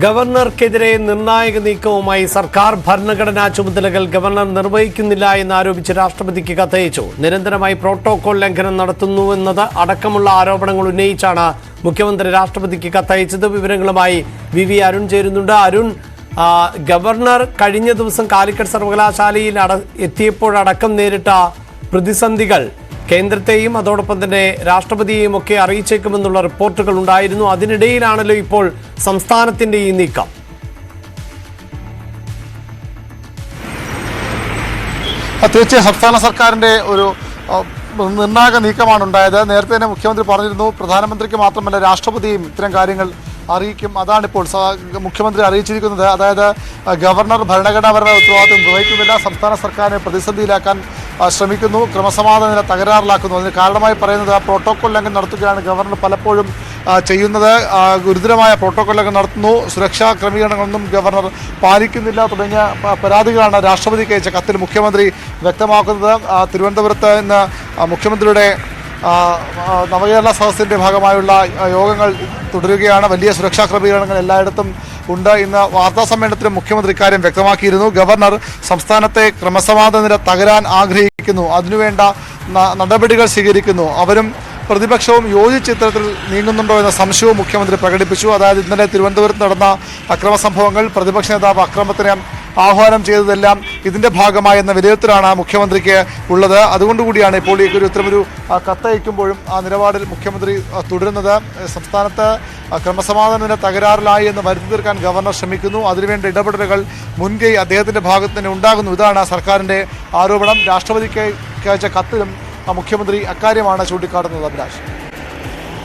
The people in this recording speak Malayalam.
ഗവർണർക്കെതിരെ നിർണായക നീക്കവുമായി സർക്കാർ ഭരണഘടനാ ചുമതലകൾ ഗവർണർ നിർവഹിക്കുന്നില്ല എന്നാരോപിച്ച് രാഷ്ട്രപതിക്ക് കത്തയച്ചു. നിരന്തരമായി പ്രോട്ടോകോൾ ലംഘനം നടത്തുന്നുവെന്നത് അടക്കമുള്ള ആരോപണങ്ങൾ ഉന്നയിച്ചാണ് മുഖ്യമന്ത്രി രാഷ്ട്രപതിക്ക് കത്തയച്ചത്. വിവരങ്ങളുമായി വി അരുൺ ചേരുന്നുണ്ട്. അരുൺ, ഗവർണർ കഴിഞ്ഞ ദിവസം കാലിക്കറ്റ് സർവകലാശാലയിൽ എത്തിയപ്പോഴടക്കം നേരിട്ട പ്രതിസന്ധികൾ കേന്ദ്രത്തെയും അതോടൊപ്പം തന്നെ രാഷ്ട്രപതിയെയും ഒക്കെ അറിയിച്ചേക്കുമെന്നുള്ള റിപ്പോർട്ടുകൾ ഉണ്ടായിരുന്നു. അതിനിടയിലാണല്ലോ ഇപ്പോൾ സംസ്ഥാനത്തിന്റെ ഈ നീക്കം. തീർച്ചയായും സംസ്ഥാന സർക്കാരിന്റെ ഒരു നിർണായക നീക്കമാണ് ഉണ്ടായത്. നേരത്തെ തന്നെ മുഖ്യമന്ത്രി പറഞ്ഞിരുന്നു, പ്രധാനമന്ത്രിക്ക് മാത്രമല്ല രാഷ്ട്രപതിയും ഇത്തരം കാര്യങ്ങൾ അറിയിക്കും. അതാണിപ്പോൾ മുഖ്യമന്ത്രി അറിയിച്ചിരിക്കുന്നത്. അതായത് ഗവർണർ ഭരണഘടനാപരമായ ഉത്തരവാദിത്വം നിർവഹിക്കുന്നില്ല, സംസ്ഥാന സർക്കാരിനെ പ്രതിസന്ധിയിലാക്കാൻ ശ്രമിക്കുന്നു, ക്രമസമാധാന നില തകരാറിലാക്കുന്നു. അതിന് കാരണമായി പറയുന്നത് പ്രോട്ടോകോൾ ലംഘനം നടത്തുകയാണ് ഗവർണർ പലപ്പോഴും ചെയ്യുന്നത്. ഗുരുതരമായ പ്രോട്ടോകോൾ ലംഘനം നടത്തുന്നു, സുരക്ഷാ ക്രമീകരണങ്ങളൊന്നും ഗവർണർ പാലിക്കുന്നില്ല തുടങ്ങിയ പരാതികളാണ് രാഷ്ട്രപതിക്ക് അയച്ച കത്തിൽ മുഖ്യമന്ത്രി വ്യക്തമാക്കുന്നത്. തിരുവനന്തപുരത്ത് ഇന്ന് മുഖ്യമന്ത്രിയുടെ നവകേരള സദസ്സിൻ്റെ ഭാഗമായുള്ള യോഗങ്ങൾ തുടരുകയാണ്. വലിയ സുരക്ഷാ ക്രമീകരണങ്ങൾ എല്ലായിടത്തും ഉണ്ട്. ഇന്ന് വാർത്താസമ്മേളനത്തിലും മുഖ്യമന്ത്രി ഇക്കാര്യം വ്യക്തമാക്കിയിരുന്നു. ഗവർണർ സംസ്ഥാനത്തെ ക്രമസമാധാന നില തകരാൻ ആഗ്രഹിക്കുന്നു, അതിനുവേണ്ട നടപടികൾ സ്വീകരിക്കുന്നു, അവരും പ്രതിപക്ഷവും യോജിച്ച ഇത്തരത്തിൽ നീങ്ങുന്നുണ്ടോ എന്ന സംശയവും മുഖ്യമന്ത്രി പ്രകടിപ്പിച്ചു. അതായത് ഇന്നലെ തിരുവനന്തപുരത്ത് നടന്ന അക്രമ സംഭവങ്ങൾ, പ്രതിപക്ഷ നേതാവ് അക്രമത്തിന് ആഹ്വാനം ചെയ്തതെല്ലാം ഇതിൻ്റെ ഭാഗമായി എന്ന വിലയിരുത്തലാണ് മുഖ്യമന്ത്രിക്ക് ഉള്ളത്. അതുകൊണ്ടുകൂടിയാണ് ഇപ്പോൾ ഈ ഇത്തരമൊരു കത്തയക്കുമ്പോഴും ആ നിലപാടിൽ മുഖ്യമന്ത്രി തുടരുന്നത്. സംസ്ഥാനത്ത് ക്രമസമാധാന നില തകരാറിലായി എന്ന് വരുത്തി തീർക്കാൻ ഗവർണർ ശ്രമിക്കുന്നു. അതിനുവേണ്ട ഇടപെടലുകൾ മുൻകൈ അദ്ദേഹത്തിൻ്റെ ഭാഗത്ത് തന്നെ ഉണ്ടാകുന്നു. ഇതാണ് സർക്കാരിൻ്റെ ആരോപണം. രാഷ്ട്രപതിക്ക് അയച്ച കത്തിലും മുഖ്യമന്ത്രി അക്കാര്യമാണ് ചൂണ്ടിക്കാട്ടുന്നത്. അഭിലാഷ്.